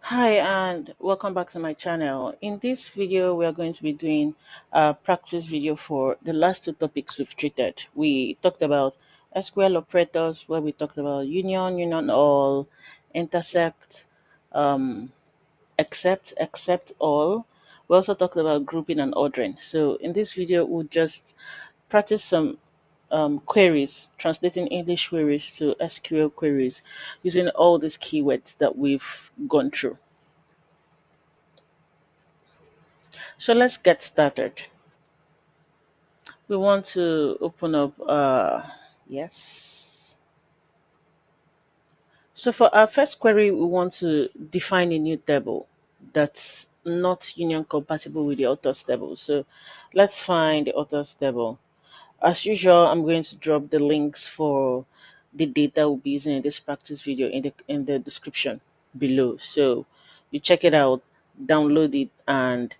Hi and welcome back to my channel. In this video, we are going to be doing a practice video for the last two topics we've treated. We talked about SQL operators, where we talked about union, all, intersect, um, except all. We also talked about grouping and ordering. So in this video, we'll just practice some queries, translating English queries to SQL queries using all these keywords that we've gone through. So let's get started. We want to open up, yes. So for our first query, we want to define a new table that's not union compatible with the author's table. So let's find the author's table. As usual, I'm going to drop the links for the data we'll be using in this practice video in the description below. So you check it out, download it, and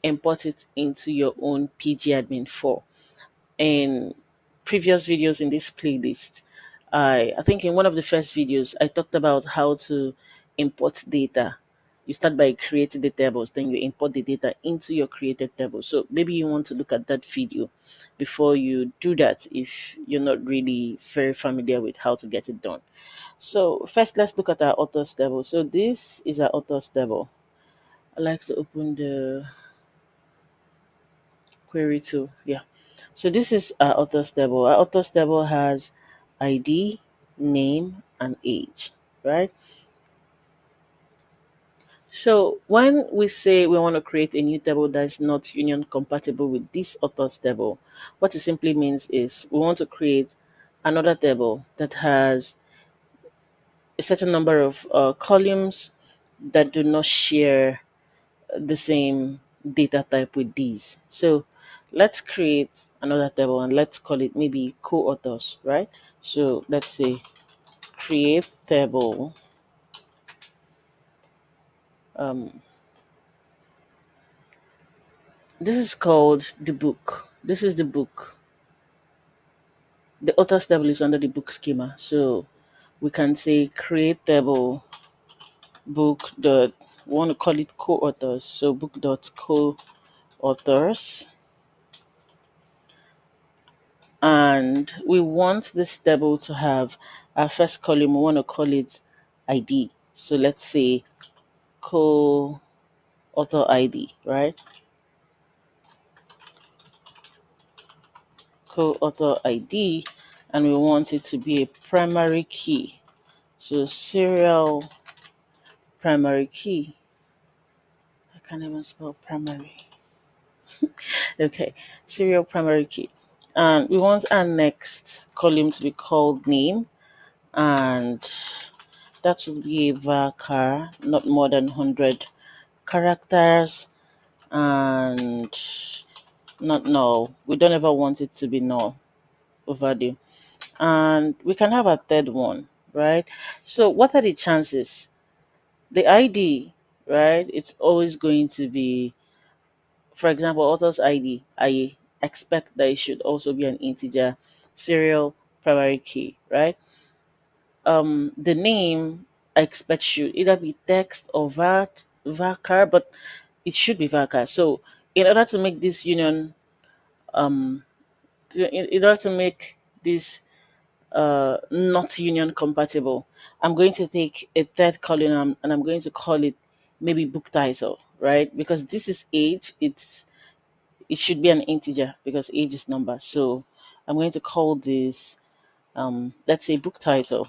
import it into your own pgadmin 4. In previous videos in this playlist, I think in one of the first videos I talked about how to import data. You start by creating the tables, then you import the data into your created table. So maybe you want to look at that video before you do that if you're not really very familiar with how to get it done. So first, let's look at our authors table. So this is our authors table. I like to open the query tool. Yeah. So this is our author's table. Our author's table has ID, name, and age, right? So when we say we want to create a new table that is not union compatible with this author's table, what it simply means is we want to create another table that has a certain number of columns that do not share the same data type with these. So let's create another table and let's call it maybe co-authors, right? So let's say create table. Um, this is called the book. This is the book. The author's table is under the book schema. So we can say create table book dot, we want to call it co-authors. So book dot co-authors. And we want this table to have our first column, we want to call it ID. So let's say co-author ID, right? Co-author ID, and we want it to be a primary key. So serial primary key. I can't even spell primary. Okay, serial primary key. And we want our next column to be called name, and that will be a varchar, not more than 100 characters, and not null. We don't ever want it to be null or value. And we can have a third one, right? So what are the chances? The ID, right? It's always going to be, for example, author's ID. I expect that it should also be an integer serial primary key, right? The name I expect should either be text or varchar, but it should be varchar. So in order to make this union, um, in order to make this not union compatible, I'm going to take a third column and I'm going to call it maybe book title, right? Because this is age, it should be an integer because age is number. So I'm going to call this let's say book title,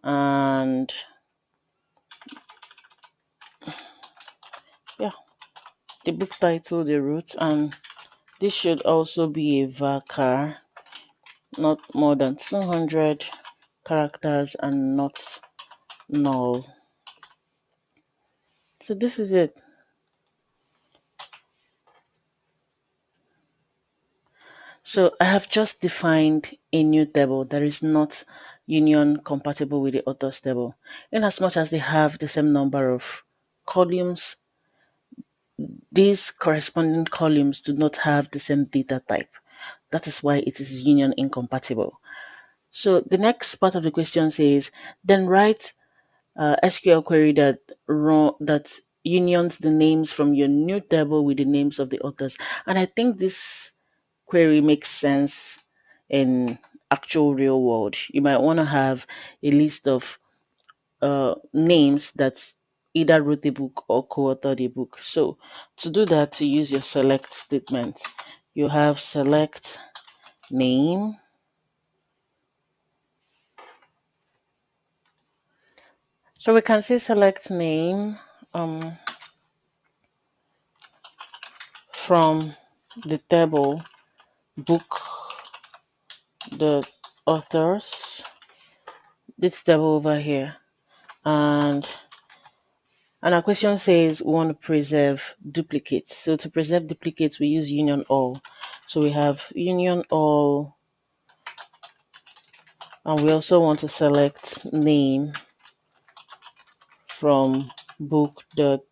and yeah, the book title, the root, and this should also be a varchar, not more than 200 characters and not null. So this is it. So I have just defined a new table that is not union compatible with the author's table. In as much as they have the same number of columns, these corresponding columns do not have the same data type. That is why it is union incompatible. So the next part of the question says, then write SQL query that unions the names from your new table with the names of the authors. And I think this query makes sense in actual real world. You might want to have a list of names that either wrote the book or co-authored the book. So to do that, to use your select statement, you have select name. So we can say select name from the table book the authors, this table over here, and our question says we want to preserve duplicates. So to preserve duplicates, we use union all. So we have union all, and we also want to select name from book the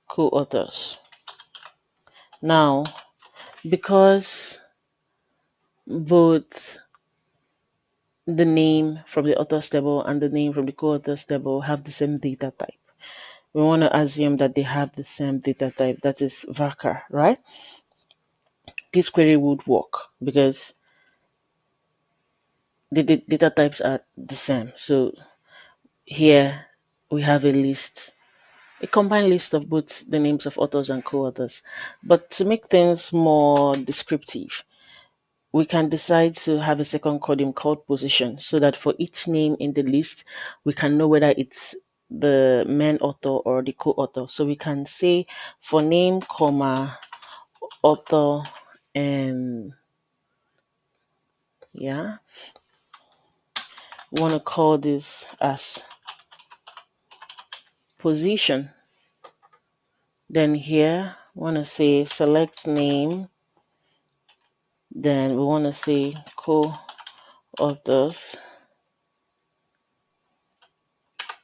co-authors. Now, because both the name from the author's table and the name from the co-author's table have the same data type, we want to assume that they have the same data type, that is varchar, right? This query would work because the data types are the same. So here we have a combined list of both the names of authors and co-authors. But to make things more descriptive, we can decide to have a second column called position, so that for each name in the list, we can know whether it's the main author or the co-author. So we can say for name, comma, author, and yeah, we want to call this as position. Then here we want to say select name, then we want to say co-authors,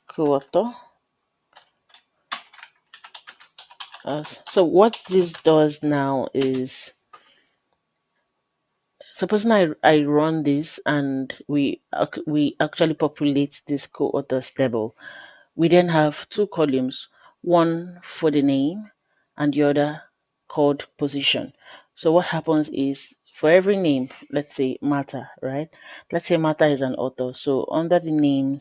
co-author. So what this does now is, supposing I run this and we actually populate this co-authors table, we then have two columns, one for the name and the other called position. So what happens is, for every name, let's say Martha, right? Let's say Martha is an author. So under the name,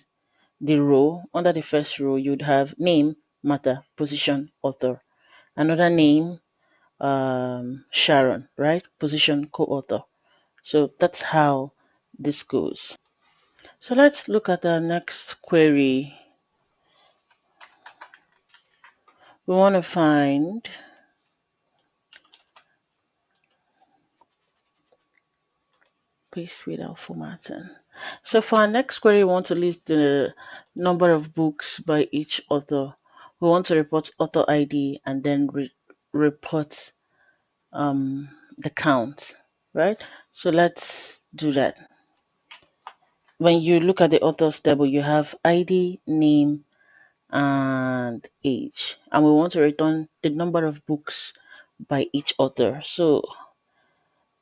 the row, under the first row, you'd have name, Martha, position, author. Another name, Sharon, right? Position, co-author. So that's how this goes. So let's look at our next query. We want to find paste without formatting. So for our next query, we want to list the number of books by each author. We want to report author ID and then report the count, right? So let's do that. When you look at the author's table, you have ID, name, and age, and we want to return the number of books by each author. So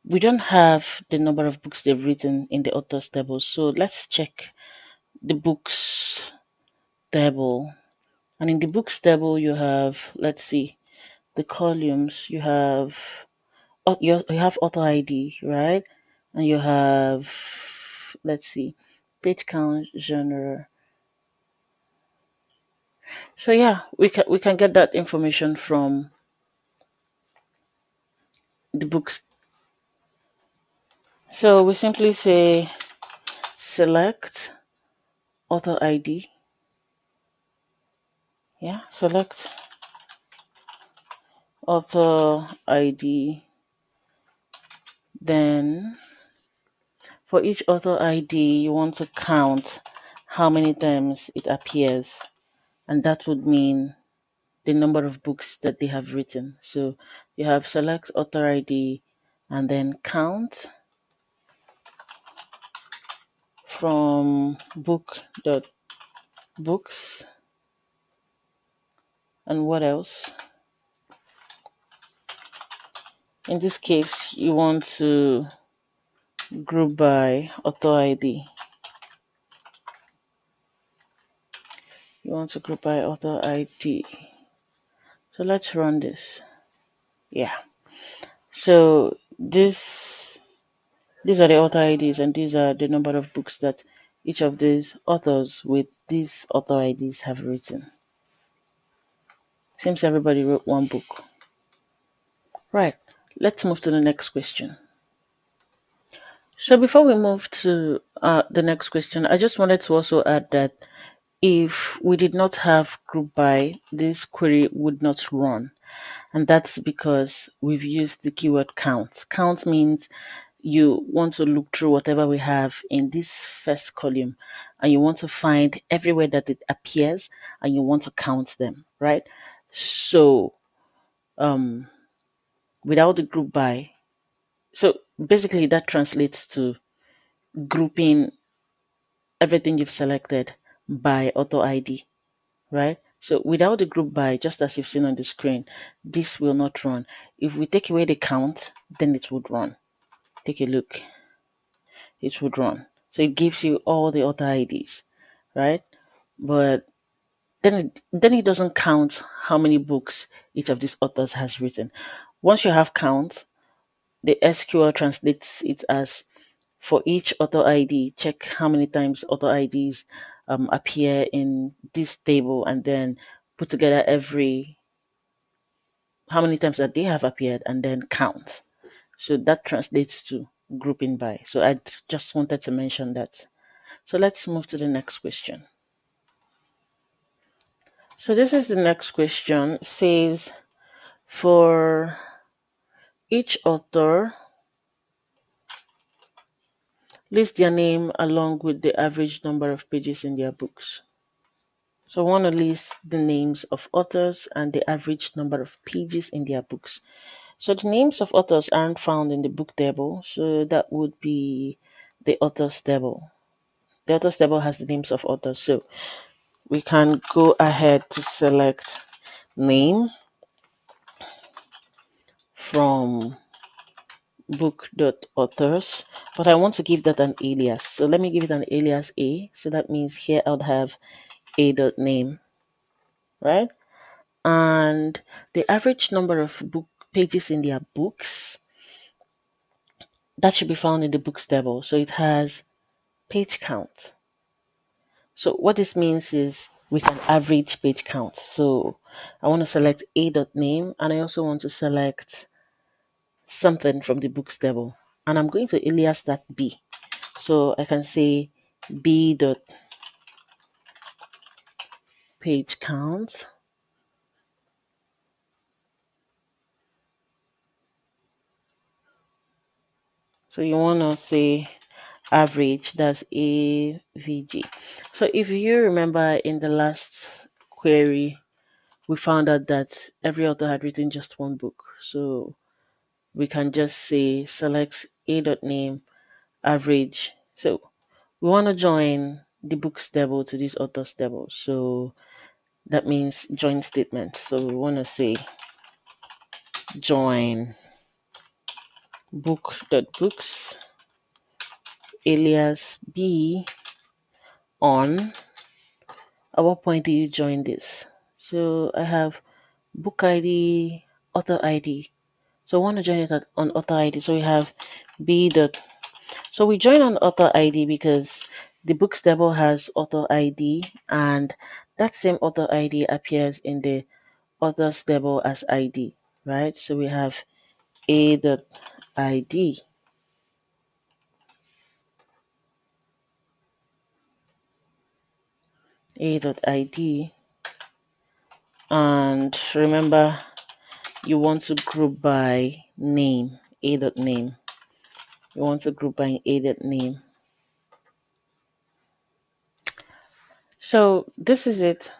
we don't have the number of books they've written in the author's table, so let's check the books table. And in the books table, you have, let's see, the columns. You have you have author ID, right? And you have, let's see, page count, genre. So yeah, we can get that information from the books. So we simply say select author ID. Yeah, select author ID. Then for each author ID, you want to count how many times it appears, and that would mean the number of books that they have written. So you have select author ID and then count from book.books, and what else? In this case, you want to group by author ID. You want to group by author ID. So let's run this. Yeah. So these are the author IDs, and these are the number of books that each of these authors with these author IDs have written. Seems everybody wrote one book. Right. Let's move to the next question. So before we move to the next question, I just wanted to also add that if we did not have group by, this query would not run. And that's because we've used the keyword count. Count means you want to look through whatever we have in this first column and you want to find everywhere that it appears and you want to count them, right? So without the group by, so basically that translates to grouping everything you've selected by author ID, right? So without the group by, just as you've seen on the screen, this will not run. If we take away the count, then it would run. Take a look. It would run. So it gives you all the author IDs, right? But then it doesn't count how many books each of these authors has written. Once you have count, the SQL translates it as for each author ID, check how many times author IDs appear in this table, and then put together how many times that they have appeared, and then count. So that translates to grouping by. So I just wanted to mention that. So let's move to the next question. So this is the next question. It says for each author, list their name along with the average number of pages in their books. So I want to list the names of authors and the average number of pages in their books. So the names of authors aren't found in the book table, so that would be the authors table. The authors table has the names of authors, so we can go ahead to select name from book.authors, but I want to give that an alias. So let me give it an alias A. So that means here I would have a.name, right? And the average number of book pages in their books, that should be found in the books table. So it has page count. So what this means is we can average page count. So I want to select a.name, and I also want to select something from the books table, and I'm going to alias that B. So I can say b dot page count. So you want to say average, that's AVG. So if you remember in the last query, we found out that every author had written just one book. So we can just say select a.name average. So we want to join the books table to this author's table. So that means join statement. So we want to say join book.books alias B on. At what point do you join this? So I have book ID, author ID. So I want to join it on author ID. So we have B dot. So we join on author ID because the books table has author ID, and that same author ID appears in the authors table as ID, right? So we have A dot ID. A.id, and remember you want to group by name, a.name. You want to group by a.name. So this is it.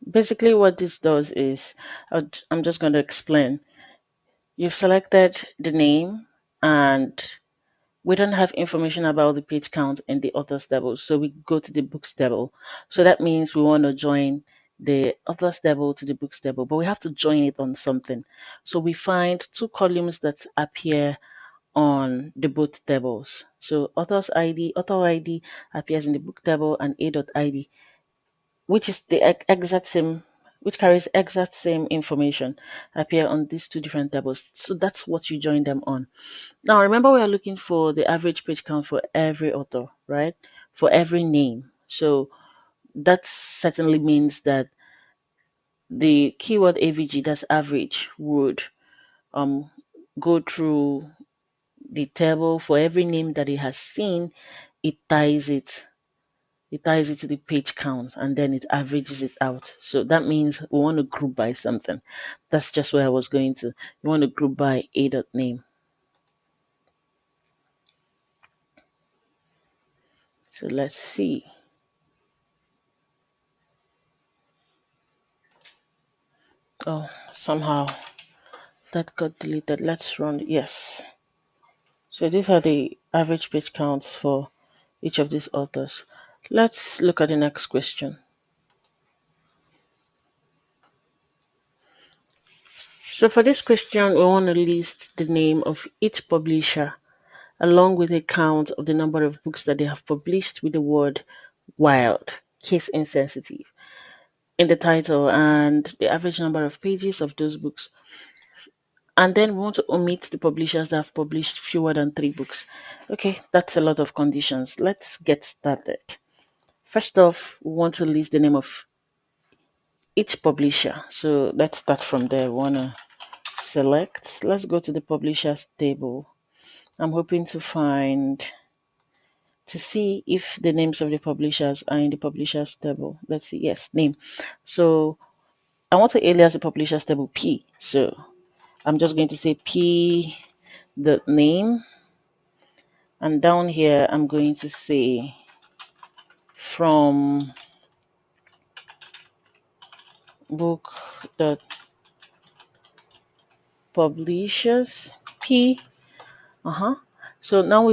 Basically what this does is, I'm just going to explain. You've selected the name, and we don't have information about the page count in the authors table, so we go to the books table. So that means we want to join the authors table to the books table, but we have to join it on something. So we find two columns that appear on the both tables. So author ID appears in the book table, and a.id which is the exact same, which carries exact same information, appear on these two different tables. So that's what you join them on. Now remember, we are looking for the average page count for every author, right? For every name. So that certainly means that the keyword AVG, that's average, would um go through the table for every name that it has seen. It ties it to the page count, and then it averages it out. So that means we want to group by something. That's just where I was going to. You want to group by a.name. So let's see. Oh, somehow that got deleted. Let's run. Yes. So these are the average page counts for each of these authors. Let's look at the next question. So for this question, we want to list the name of each publisher along with a count of the number of books that they have published with the word wild, case insensitive, in the title, and the average number of pages of those books. And then we want to omit the publishers that have published fewer than 3 books. Okay, that's a lot of conditions. Let's get started. First off, we want to list the name of each publisher. So let's start from there. We want to select. Let's go to the publishers table. I'm hoping to see if the names of the publishers are in the publishers table. Let's see. Yes, name. So I want to alias the publishers table P. So I'm just going to say P the name, and down here I'm going to say from book dot publishers P. So now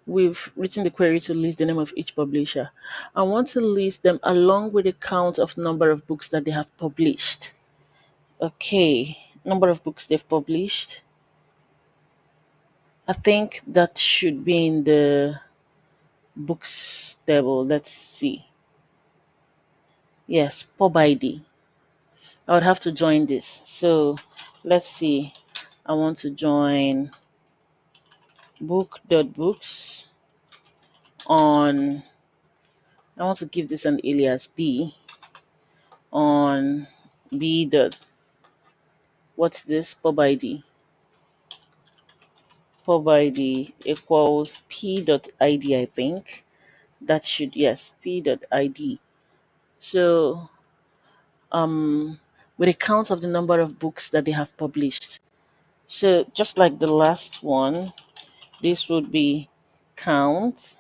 we've written the query to list the name of each publisher. I want to list them along with the count of number of books that they have published. Okay, number of books they've published. I think that should be in the books table. Let's see. Yes, pub ID. I would have to join this. So let's see. I want to join book.books on, I want to give this an alias B on B dot, what's this? Pub ID. Pub ID equals P dot ID, I think. That should, yes, P dot ID. So with a count of the number of books that they have published. So just like the last one, this would be count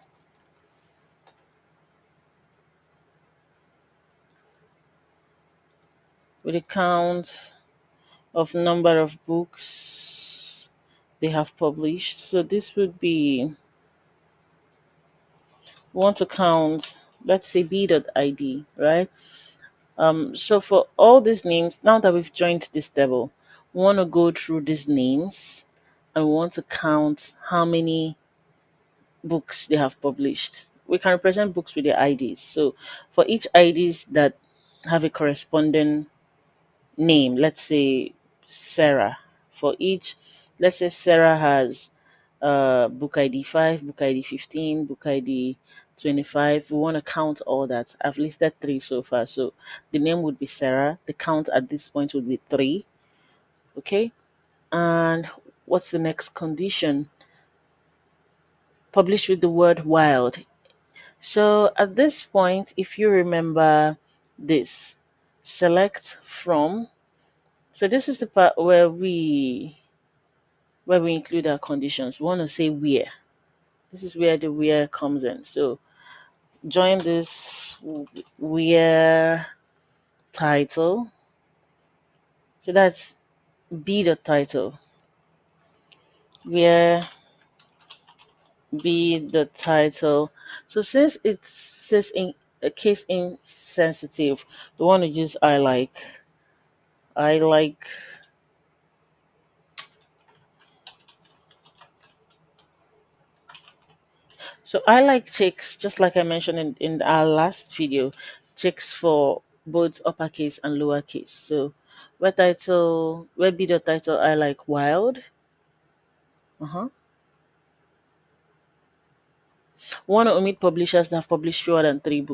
with a count of number of books they have published. So this would be, we want to count, let's say b.id, right? So for all these names, now that we've joined this table, we want to go through these names and we want to count how many books they have published. We can represent books with their IDs. So for each IDs that have a corresponding name, let's say Sarah. For each, let's say Sarah has book ID 5, book ID 15, book ID 25. We want to count all that. I've listed 3 so far. So the name would be Sarah. The count at this point would be 3. Okay. And what's the next condition? Published with the word wild. So at this point, if you remember this, select from. So this is the part where we include our conditions. We want to say where. This is where the where comes in. So join this where title. So that's be the title. Where be the title. So since it says in a case insensitive, we want to use I like. I like. So I like checks, just like I mentioned in our last video, checks for both uppercase and lowercase. So where be the title I like wild. Uh-huh. We want to omit publishers that have published fewer than three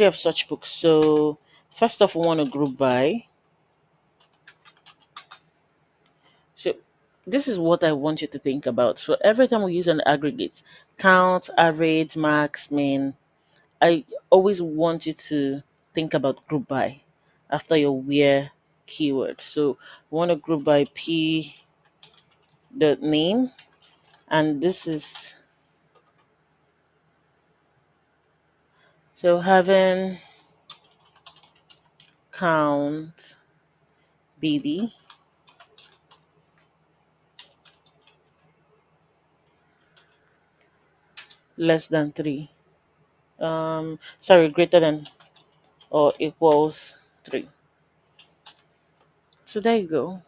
of such books. So first off, we want to group by. So this is what I want you to think about. So every time we use an aggregate, count, average, max, min, I always want you to think about group by after your where keyword. So we want to group by P, the name, and this is so having count BD less than 3. Sorry, greater than or equals 3. So there you go.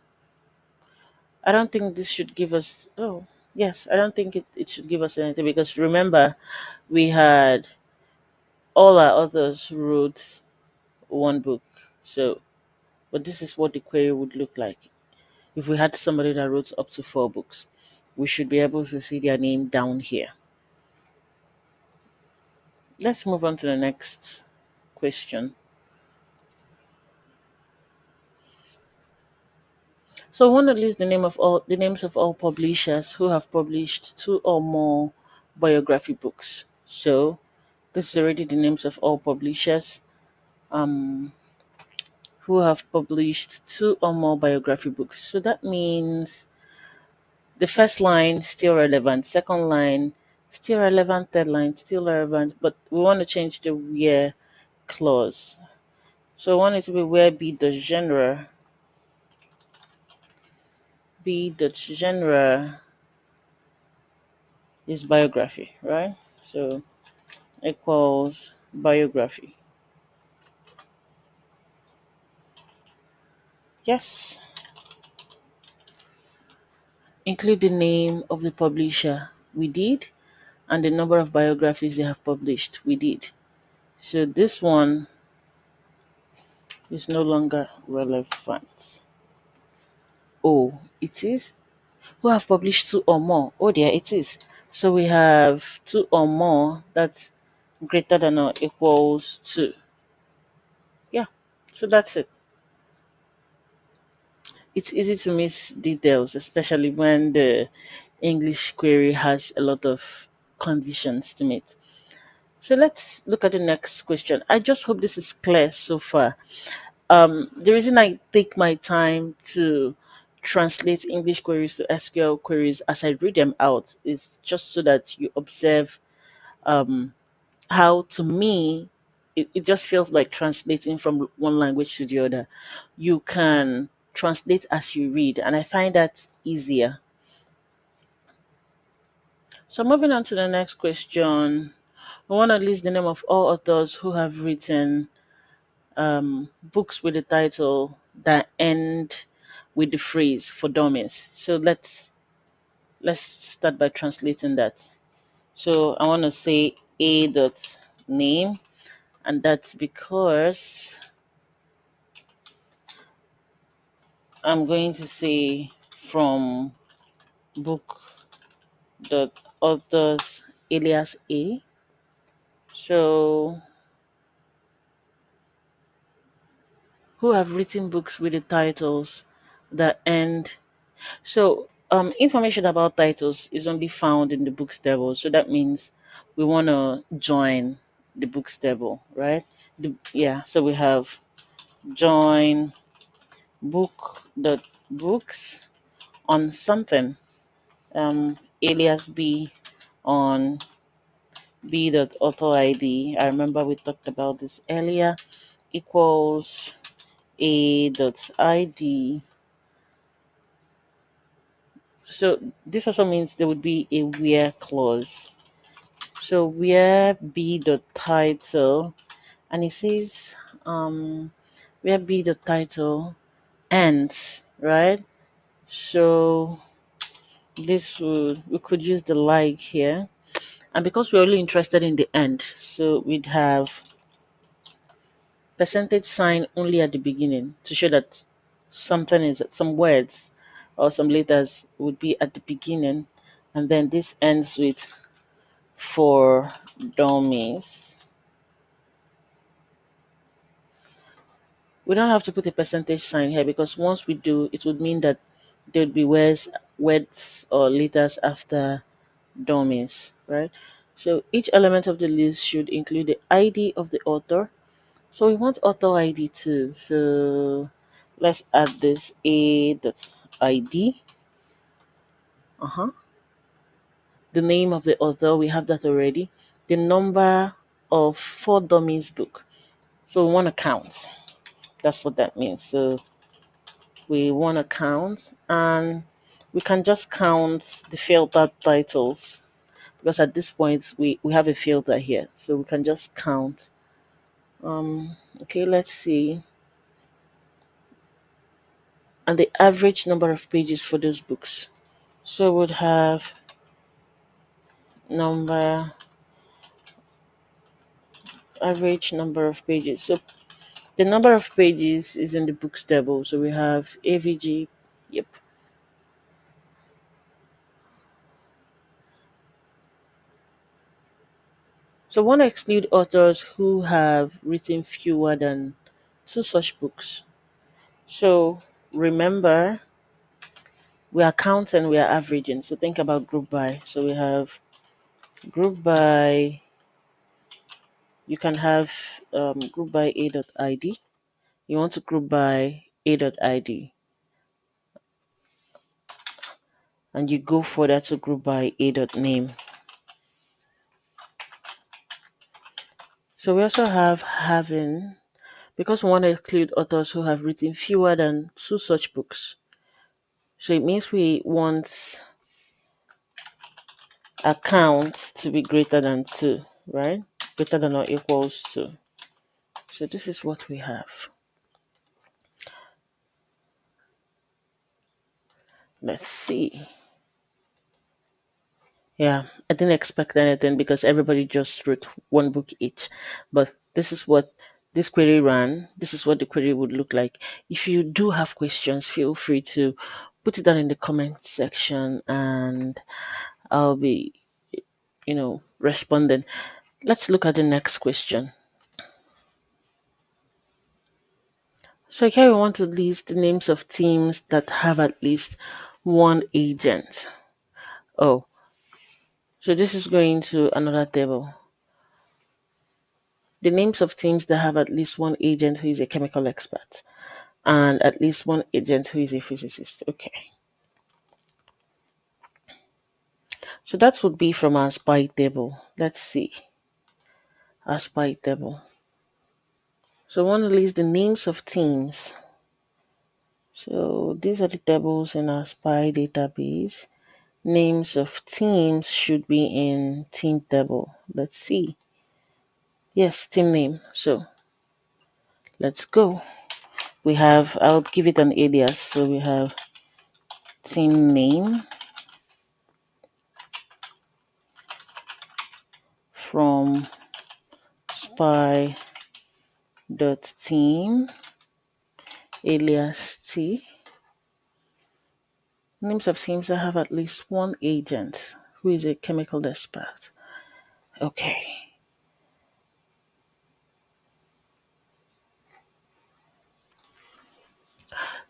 I don't think this should give us, oh, yes, I don't think it should give us anything because remember, we had all our authors wrote one book. So, but this is what the query would look like. If we had somebody that wrote up to 4 books, we should be able to see their name down here. Let's move on to the next question. So I want to list the names of all publishers who have published 2 or more biography books. So this is already the names of all publishers um, who have published 2 or more biography books. So that means the first line still relevant, second line still relevant, third line still relevant, but we want to change the where clause. So I want it to be where b.genre is biography, right? So equals biography. Yes. Include the name of the publisher. We did. And the number of biographies they have published. We did. So this one is no longer relevant. Oh, it is? Who have published 2 or more? Oh, there it is. So we have 2 or more that's greater than or equals to. Yeah, so that's it. It's easy to miss details, especially when the English query has a lot of conditions to meet. So let's look at the next question. I just hope this is clear so far. The reason I take my time to translate English queries to SQL queries as I read them out is just so that you observe um, how, to me, it just feels like translating from one language to the other. You can translate as you read, and I find that easier. So moving on to the next question, I want to list the name of all authors who have written books with the title that end with the phrase for dummies. So let's start by translating that. So I want to say a dot name, and that's because I'm going to say from book dot authors alias A. So who have written books with the titles that end. So information about titles is only found in the books table. So that means we want to join the books table, right? Yeah. So we have join book dot books on something alias B on B dot author ID. I remember we talked about this earlier. Equals A dot ID. So this also means there would be a where clause. So where B dot title, and it says where B dot title ends, right? So we could use the like here, and because we're only interested in the end, so we'd have percentage sign only at the beginning to show that something is some words or some letters would be at the beginning, and then this ends with for dummies. We don't have to put a percentage sign here because once we do, it would mean that there would be words or letters after dummies, right? So each element of the list should include the ID of the author. So we want author ID too. So let's add this a.id. Uh-huh. The name of the author, we have that already. The number of for dummies book. So we want to count. That's what that means. So we want to count, and we can just count the filtered titles because at this point we have a filter here, so we can just count. Okay, let's see. And the average number of pages for those books. So we would have number average number of pages. So the number of pages is in the books table. So we have AVG. Yep. So we want to exclude authors who have written fewer than two such books. So remember, we are counting, we are averaging. So think about group by. So we have group by. You can have group by a.id. You want to group by a.id, and you go further to group by a.name. So we also have having, because we want to include authors who have written fewer than two such books. So it means we want a count to be greater than 2, right? Greater than or equals to. So this is what we have. Let's see. Yeah, I didn't expect anything because everybody just wrote one book each. But this is what this query ran. This is what the query would look like. If you do have questions, feel free to put it down in the comment section and I'll be, responding. Let's look at the next question. So here we want to list the names of teams that have at least one agent. Oh, so this is going to another table. The names of teams that have at least one agent who is a chemical expert and at least one agent who is a physicist. Okay. So that would be from our SPY table. Let's see. Our SPY table. So we want to list the names of teams. So these are the tables in our SPY database. Names of teams should be in team table. Let's see. Yes, team name. So let's go. We have, I'll give it an alias. So we have team name from spy.team alias t. Names of teams that have at least one agent who is a chemical expert. Okay.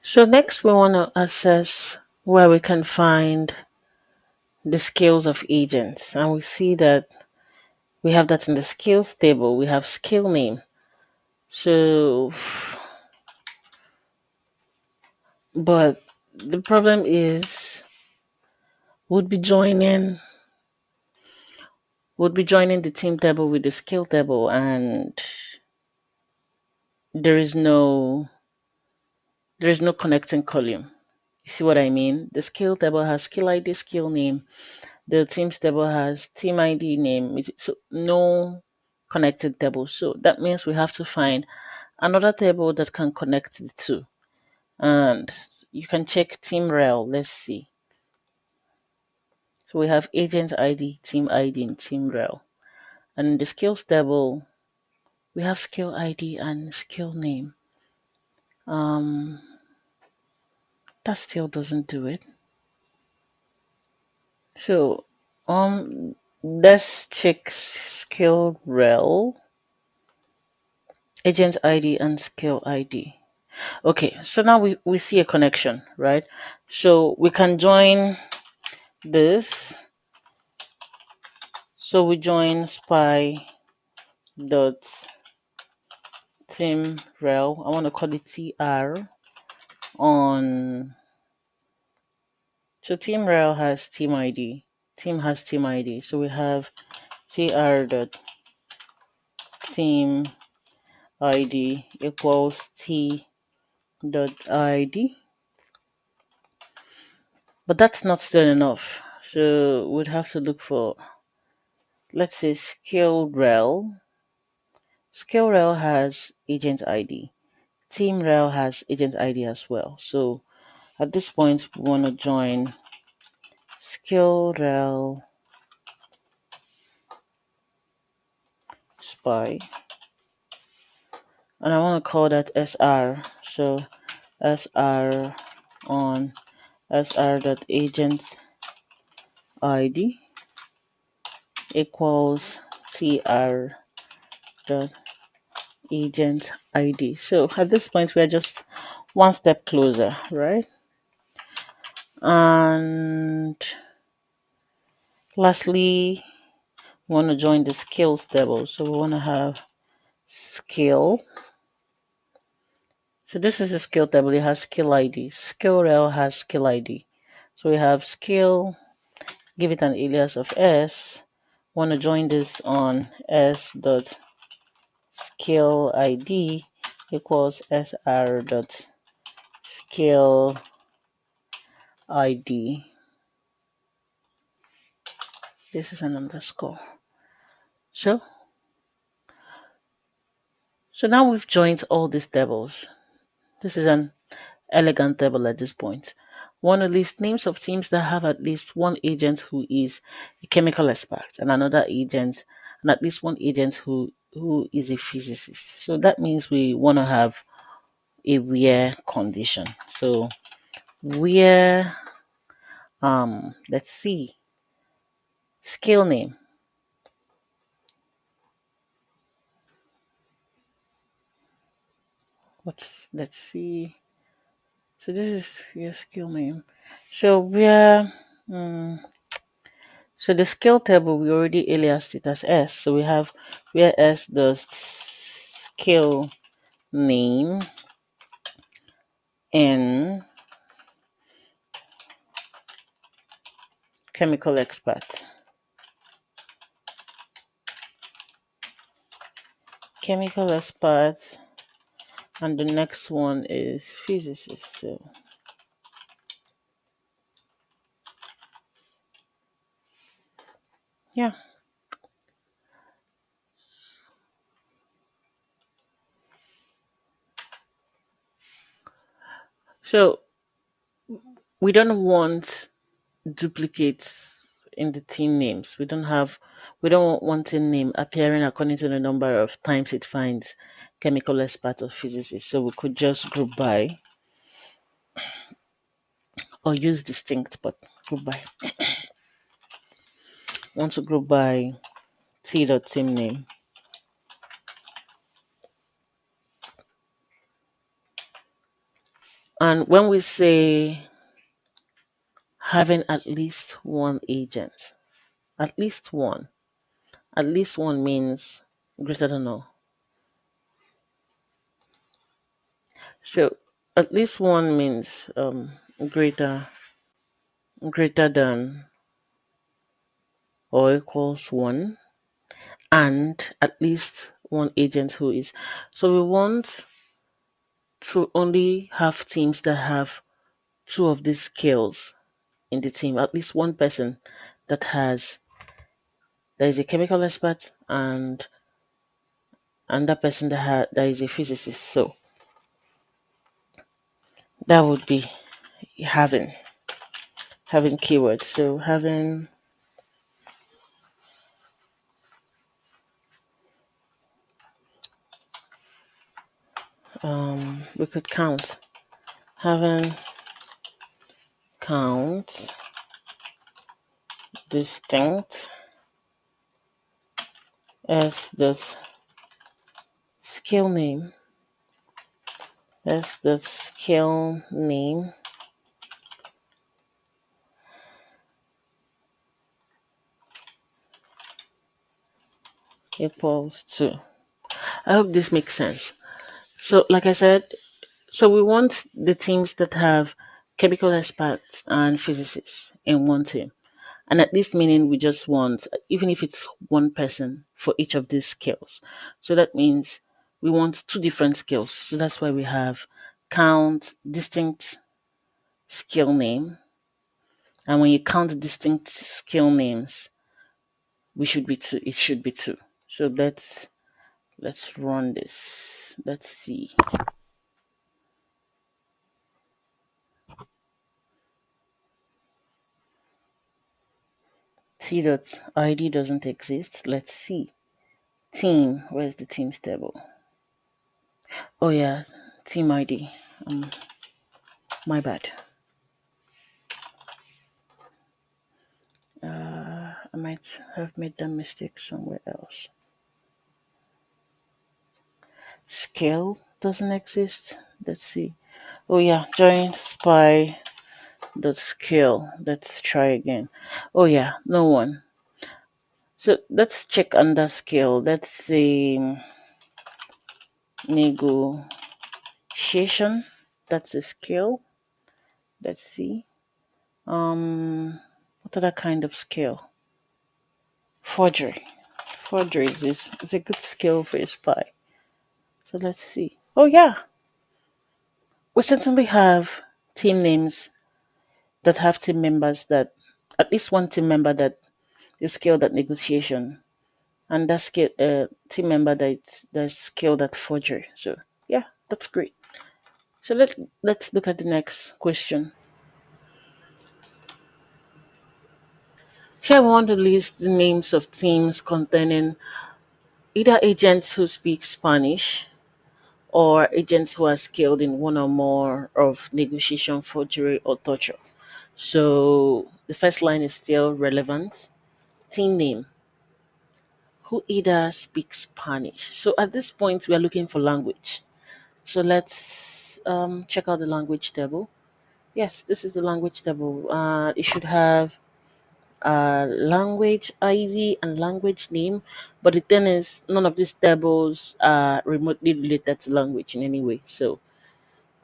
So next we want to assess where we can find the skills of agents. And we see that we have that in the skills table. We have skill name. So, but the problem is would be joining the team table with the skill table, and there is no connecting column. You see what I mean? The skill table has skill ID, skill name. The teams table has team ID, name. So no connected table. So that means we have to find another table that can connect the two. And you can check team rel. Let's see. So we have agent ID, team ID, and team rel. And in the skills table, we have skill ID and skill name. That still doesn't do it. So let's check skill rel, agent ID and skill ID. Okay, so now we see a connection, right? So we can join this. So we join spy dot team rel. I want to call it TR on. So team rel has team ID. Team has team ID. So we have tr dot team ID equals t dot ID. But that's not still enough. So we'd have to look for, let's say, skill rel. Skill rel has agent ID. Team rel has agent ID as well. So at this point, we want to join skill rel spy, and I want to call that SR. So SR on SR.agent ID equals TR dot agent ID. So at this point, we are just one step closer, right? And lastly, we want to join the skills table. So we want to have skill. So this is a skill table. It has skill ID. Skill rel has skill ID. So we have skill, give it an alias of S. Want to join this on S dot skill ID equals SR dot skill ID. This is an underscore. So now we've joined all these tables. This is an elegant table at this point. Want to list names of teams that have at least one agent who is a chemical expert and another agent, and at least one agent who is a physicist. So that means we want to have a where condition. So where, let's see, skill name. Let's see. So this is your skill name. So where, so the skill table, we already aliased it as S. So we have where S does skill name in chemical expert. Chemical expert, and the next one is physicist. So yeah. So we don't want duplicates in the team names. We don't want one team name appearing according to the number of times it finds chemical expert or physicist. So we could just group by or use distinct, but group by. Want to group by t.team name. And when we say having at least one agent, at least one means greater than all. So at least one means greater than or equals 1, and at least one agent who is. So we want to only have teams that have two of these skills in the team, at least one person that is a chemical expert, and that person that is a physicist. So that would be having keywords. So having We could count. Having count distinct as the skill name as the skill name equals to. I hope this makes sense. So, like I said, so we want the teams that have chemical experts and physicists in one team. And at this meaning, we just want, even if it's one person for each of these skills. So that means we want two different skills. So that's why we have count distinct skill name. And when you count the distinct skill names, we should be two. It should be two. So let's run this. Let's see. See that ID doesn't exist. Let's see. Team. Where's the teams table? Oh yeah, team ID. My bad. I might have made that mistake somewhere else. Scale doesn't exist. Let's see. Oh yeah, join spy dot scale. Let's try again. Oh yeah, no one. So let's check under scale. Let's say negotiation. That's a scale. Let's see. What other kind of scale? Forgery. Forgery is a good skill for a spy. So let's see. Oh yeah, we certainly have team names that have team members that, at least one team member that is skilled at negotiation, and that team member that's skilled at forgery. So yeah, that's great. So let's look at the next question. Here we want to list the names of teams containing either agents who speak Spanish or agents who are skilled in one or more of negotiation, forgery, or torture. So the first line is still relevant. Team name, who either speaks Spanish. So at this point, we are looking for language. So let's check out the language table. Yes, this is the language table. It should have language ID and language name, but the thing is, none of these tables are remotely related to language in any way.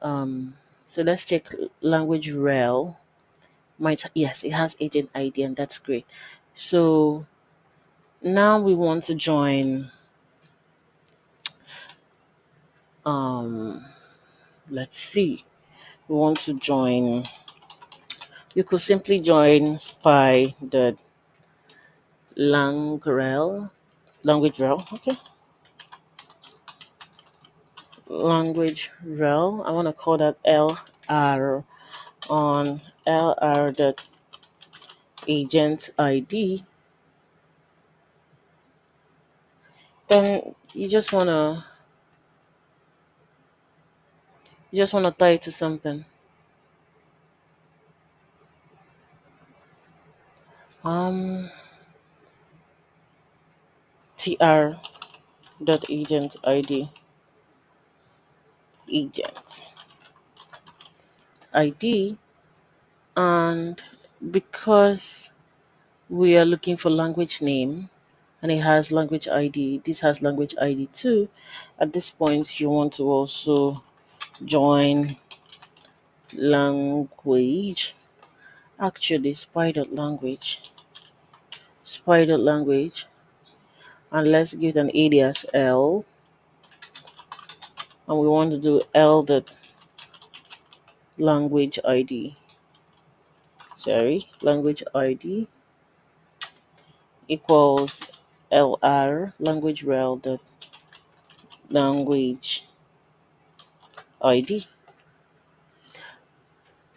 Um, so let's check language rel. Yes, it has agent ID, and that's great. So now we want to join. Um, let's see. We want to join. You could simply join spy the language rel. Okay, language rel. I want to call that LR on LR dot agent ID. Then you just wanna tie it to something. Um, TR dot agent ID agent ID, and because we are looking for language name and it has language ID, this has language ID too. At this point, you want to also join language. Actually, spy.language, and let's give an alias L, and we want to do L dot language ID. Sorry, language ID equals LR language rel dot language ID.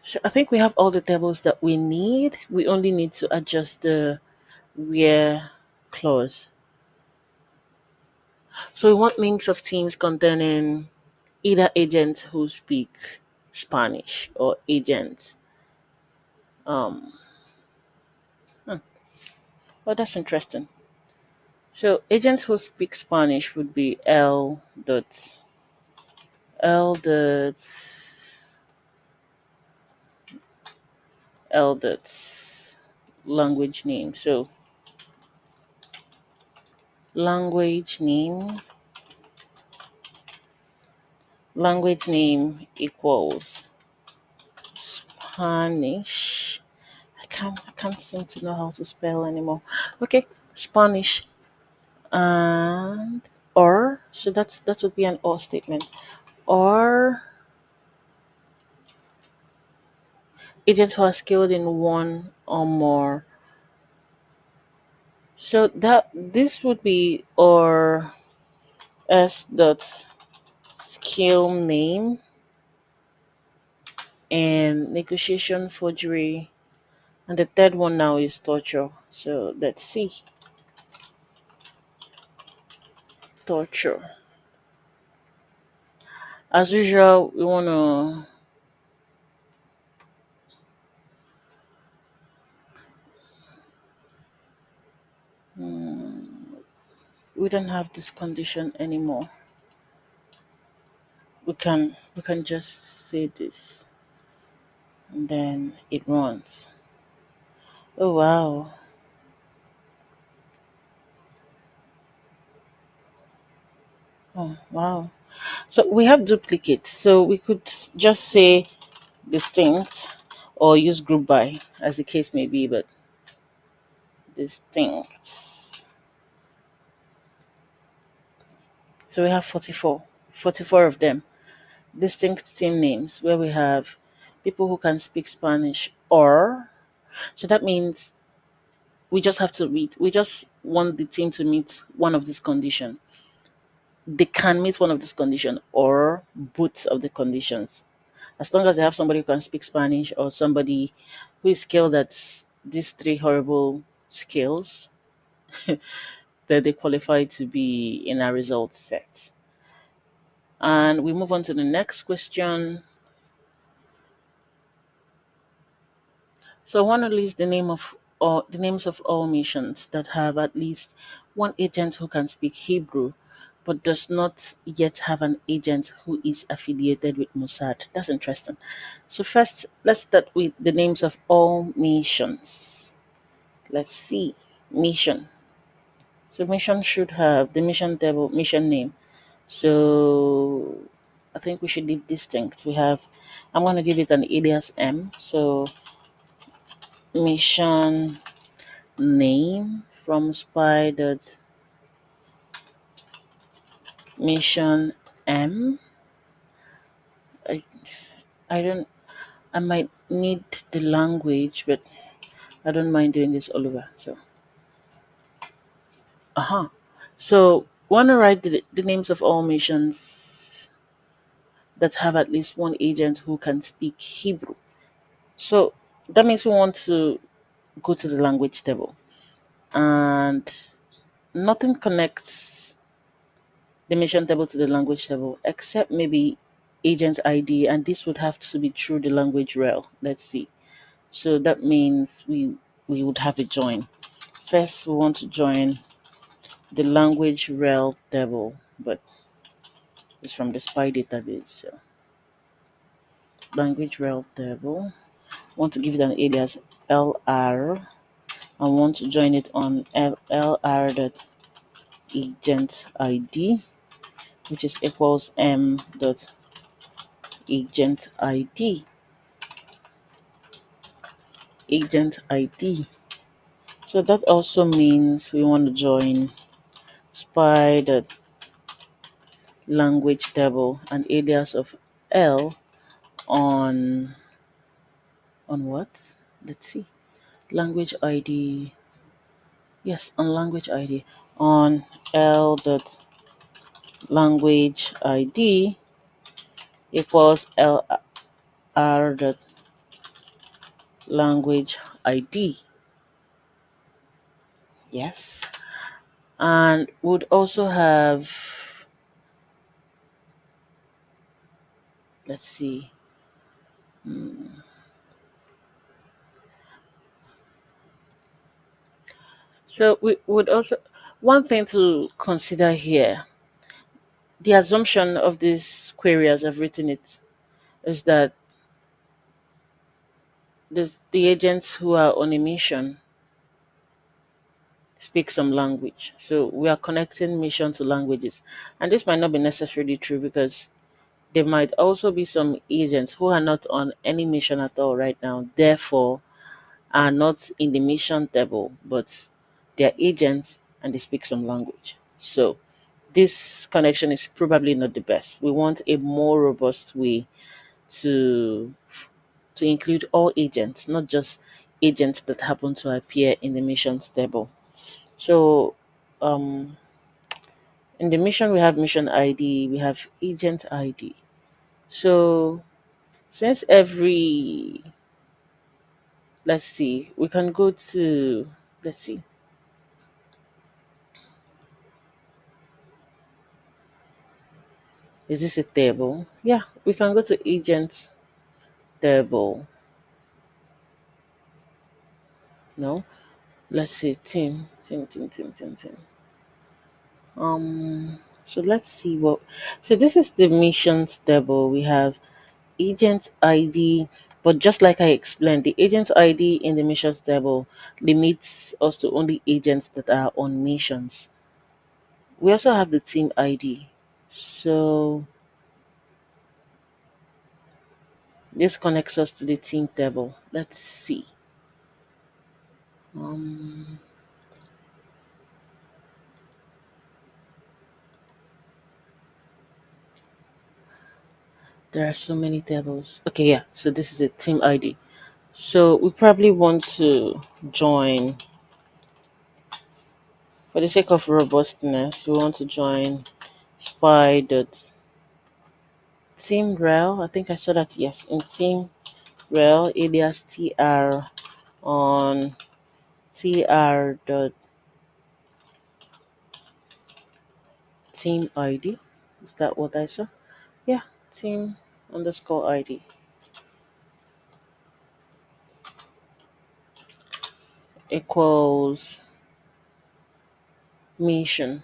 So I think we have all the tables that we need. We only need to adjust the where clause. So we want names of teams containing either agents who speak Spanish or agents. Um, hmm, well, that's interesting. So agents who speak Spanish would be L dot language name. So language name equals Spanish. I can't seem to know how to spell anymore. Okay, Spanish and or, so that would be an or statement. Or agents who are skilled in one or more. So that this would be or s dot skill name and negotiation forgery, and the third one now is torture. So let's see, torture. As usual, we want to we don't have this condition anymore. We can just say this and then it runs. Oh wow. Oh wow. So we have duplicates. So we could just say distinct or use group by as the case may be, but distinct. So we have 44 of them. Distinct team names where we have people who can speak Spanish or, so that means we just want the team to meet one of these conditions. They can meet one of these conditions or both of the conditions. As long as they have somebody who can speak Spanish or somebody who is skilled at these three horrible skills, that they qualify to be in our result set. And we move on to the next question. So I want to list the names of all missions that have at least one agent who can speak Hebrew, but does not yet have an agent who is affiliated with Mossad. That's interesting. So first, let's start with the names of all missions. Let's see. Mission. So mission should have the mission table, mission name. So I think we should leave distinct. I'm going to give it an alias M. So mission name from spy dot mission M. I, I don't, I might need the language, but I don't mind doing this all over. So, So want to write the names of all missions that have at least one agent who can speak Hebrew. So that means we want to go to the language table, and nothing connects the mission table to the language table except maybe agent ID, and this would have to be through the language rel. Let's see. So that means we would have a join. First, we want to join the language rel table, but it's from the SPY database. So language rel table. Want to give it an alias LR. I want to join it on LR agent ID, which is equals m dot agent ID. Agent ID. So that also means we want to join spy dot language table and alias of L on what? Let's see. Language ID. Yes, on language ID on L dot language ID equals LR dot language ID. Yes. And would also have Let's see. Hmm. So we would also, one thing to consider here, the assumption of this query as I've written it is that the agents who are on a mission speak some language. So we are connecting mission to languages. And this might not be necessarily true because there might also be some agents who are not on any mission at all right now, therefore are not in the mission table, but they're agents and they speak some language. So this connection is probably not the best. We want a more robust way to include all agents, not just agents that happen to appear in the missions table. So um, in the mission we have mission ID, we have agent ID. So since every, let's see, we can go to, let's see, is this a table? Yeah, we can go to agent table. No, let's see, team. So let's see what. So this is the missions table. We have agent ID, but just like I explained, the agent ID in the missions table limits us to only agents that are on missions. We also have the team ID. So this connects us to the team table. Let's see. Um, there are so many tables. Okay, yeah. So this is a team ID. So we probably want to join, for the sake of robustness, we want to join spy dot team rel. I think I saw that, yes, in team rel alias tr on tr dot team ID. Is that what I saw? Yeah, team underscore ID equals mission.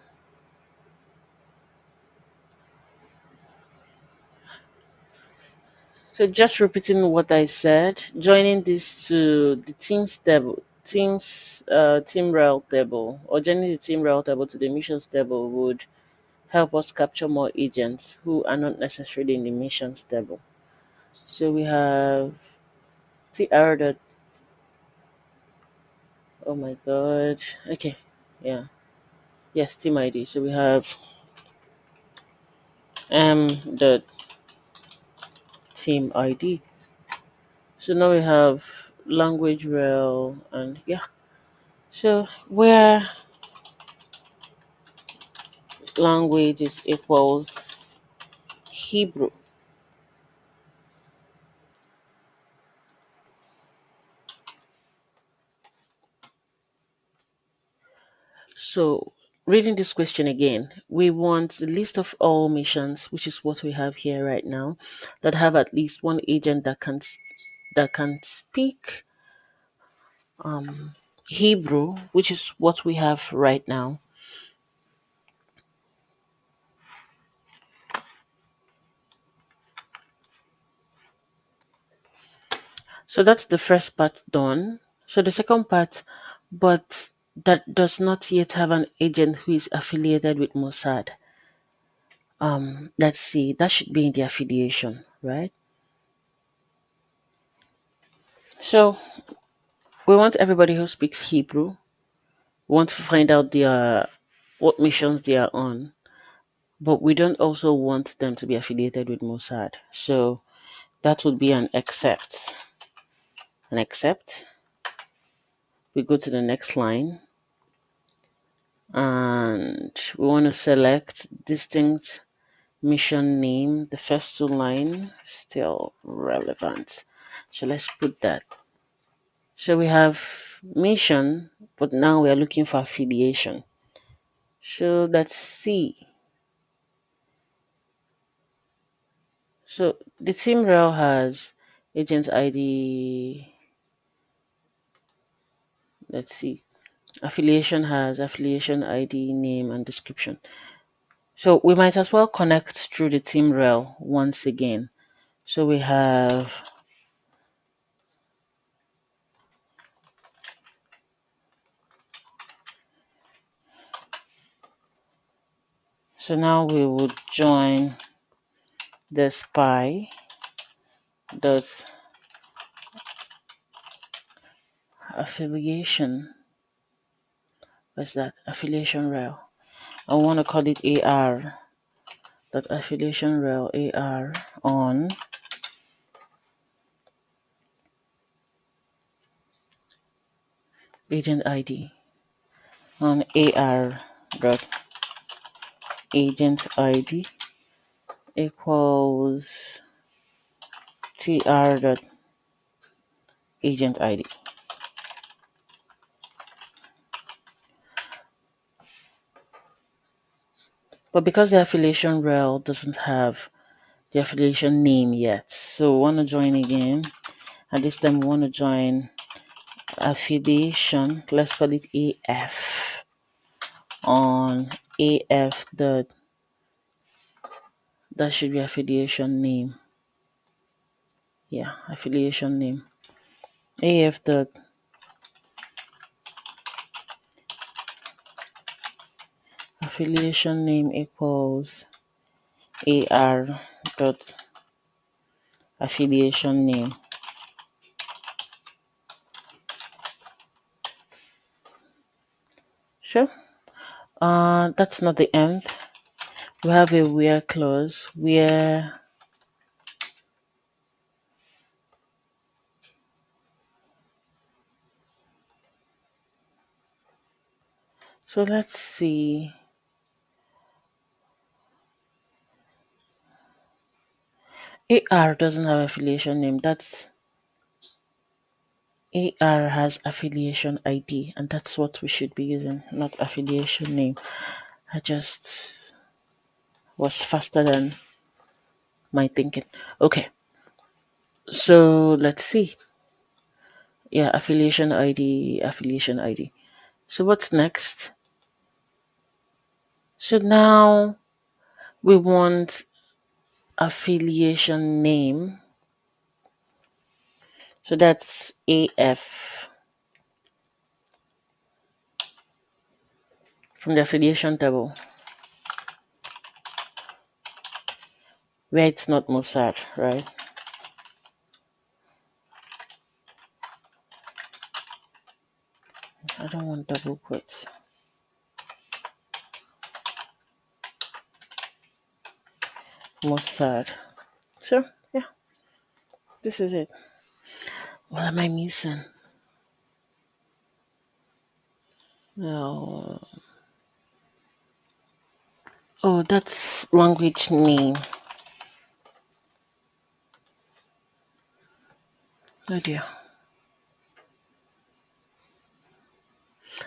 So just repeating what I said, joining this to the teams table, team rel table, or joining the team rel table to the missions table would help us capture more agents who are not necessarily in the missions table. So we have tr dot, oh my god, okay, yeah, yes, team ID. So we have dot team ID. So now we have language rel and yeah. So where language is equals Hebrew. So reading this question again, we want the list of all missions, which is what we have here right now, that have at least one agent that can speak Hebrew, which is what we have right now. So that's the first part done. So the second part, but that does not yet have an agent who is affiliated with Mossad. Let's see, that should be in the affiliation, right? So we want everybody who speaks Hebrew. We want to find out their what missions they are on, but we don't also want them to be affiliated with Mossad. So that would be an except. An except. We go to the next line and we want to select distinct mission name. The first two line still relevant. So let's put that. So we have mission, but now we are looking for affiliation. So let's see. So the team rel has agent ID. Let's see. Affiliation has affiliation ID, name, and description. So we might as well connect through the team rel once again. So we have, so now we would join the spy dot affiliation. What's that? Affiliation rel. I want to call it AR dot affiliation rel AR on agent ID on AR dot agent ID equals TR dot agent ID. But because the affiliation rel doesn't have the affiliation name yet, so we want to join again. And this time we want to join affiliation. Let's call it AF on AF dot, that should be affiliation name. Yeah, affiliation name. AF dot affiliation name equals AR dot affiliation name. Sure. That's not the end. We have a where clause where so let's see. AR doesn't have affiliation name. That's AR has affiliation ID, and that's what we should be using, not affiliation name. I just was faster than my thinking. Okay, so let's see. Yeah, affiliation ID, affiliation ID. So what's next? So now we want affiliation name. So that's AF from the affiliation table, where it's not Mossad, right? I don't want double quotes. Mossad. So yeah, this is it. What am I missing? No. Oh, that's language name. Oh dear.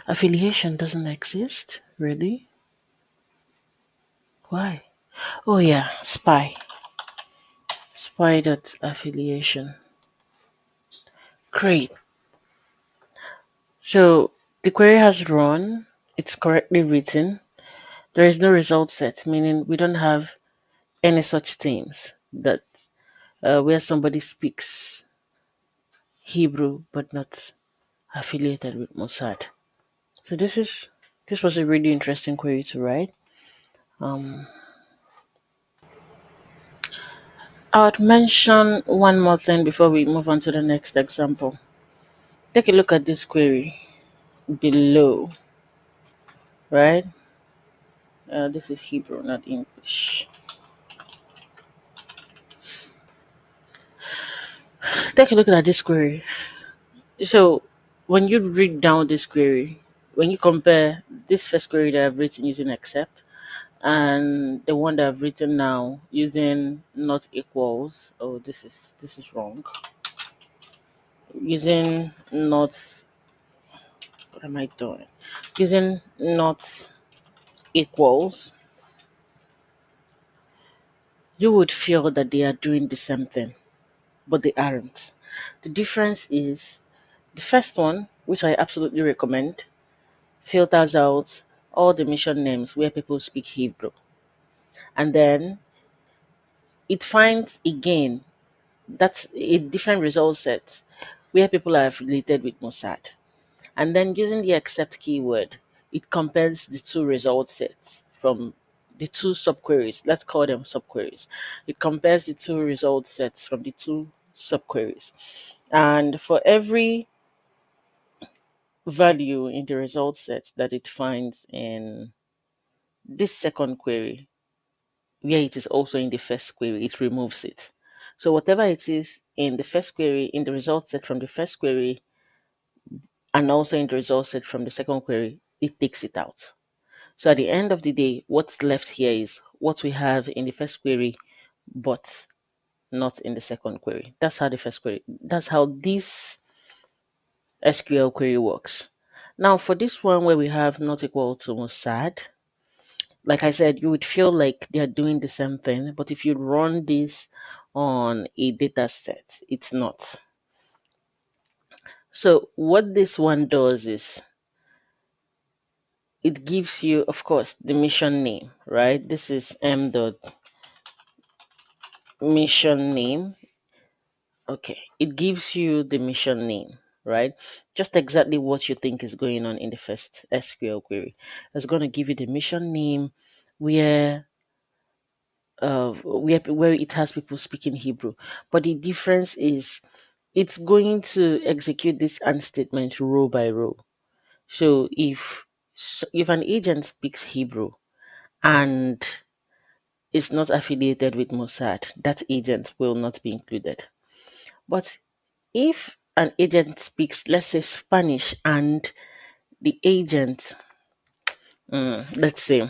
Affiliation doesn't exist? Really? Why? Oh yeah, spy. Spy dot affiliation. Great. So the query has run. It's correctly written. There is no result set, meaning we don't have any such things that where somebody speaks Hebrew but not affiliated with Mossad. So this was a really interesting query to write. Um, I would mention one more thing before we move on to the next example. Take a look at this query below, right? This is Hebrew, not English. Take a look at this query. So when you read down this query, when you compare this first query that I've written using except and the one that I've written now using not equals, oh this is wrong. Using not, what am I doing? Using not equals, you would feel that they are doing the same thing, but they aren't. The difference is the first one, which I absolutely recommend, filters out all the mission names where people speak Hebrew. And then it finds again that's a different result set where people are affiliated with Mossad. And then using the except keyword, it compares the two result sets from the two subqueries. Let's call them subqueries. It compares the two result sets from the two subqueries. And for every value in the result set that it finds in this second query, where it is also in the first query, it removes it. So whatever it is in the first query, in the result set from the first query, and also in the result set from the second query, it takes it out. So at the end of the day, what's left here is what we have in the first query, but not in the second query. That's how the first query, that's how this SQL query works. Now for this one where we have not equal to Mossad, like I said, you would feel like they're doing the same thing, but if you run this on a data set, it's not. So what this one does is it gives you, of course, the mission name, right? This is m dot mission name. Okay, it gives you the mission name, right? Just exactly what you think is going on in the first SQL query. It's going to give you the mission name where it has people speaking Hebrew. But the difference is it's going to execute this AND statement row by row. So if an agent speaks Hebrew and is not affiliated with Mossad, that agent will not be included. But if an agent speaks, let's say, Spanish, and the agent, let's say,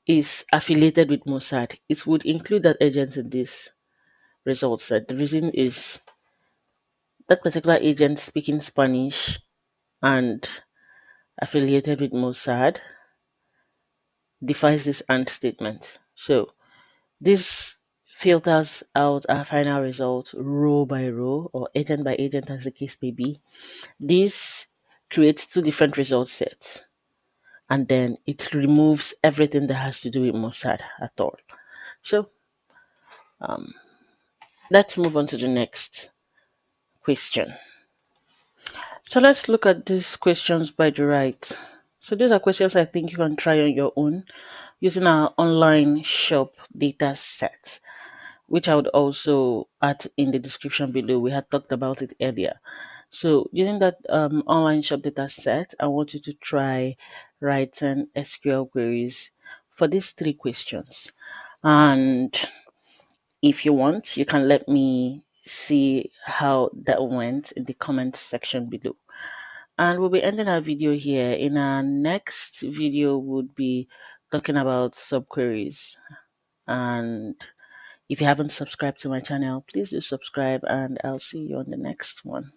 is affiliated with Mossad, it would include that agent in this result set. The reason is that particular agent speaking Spanish and affiliated with Mossad defies this AND statement. So this filters out our final result row by row or agent by agent as the case may be. This creates two different result sets and then it removes everything that has to do with Mossad at all. So um, let's move on to the next question. So let's look at these questions by the right. So these are questions I think you can try on your own using our online shop data set, which I would also add in the description below. We had talked about it earlier. So using that online shop data set, I want you to try writing SQL queries for these three questions. And if you want, you can let me see how that went in the comment section below. And we'll be ending our video here. In our next video, we'll be talking about subqueries. And if you haven't subscribed to my channel, please do subscribe and I'll see you on the next one.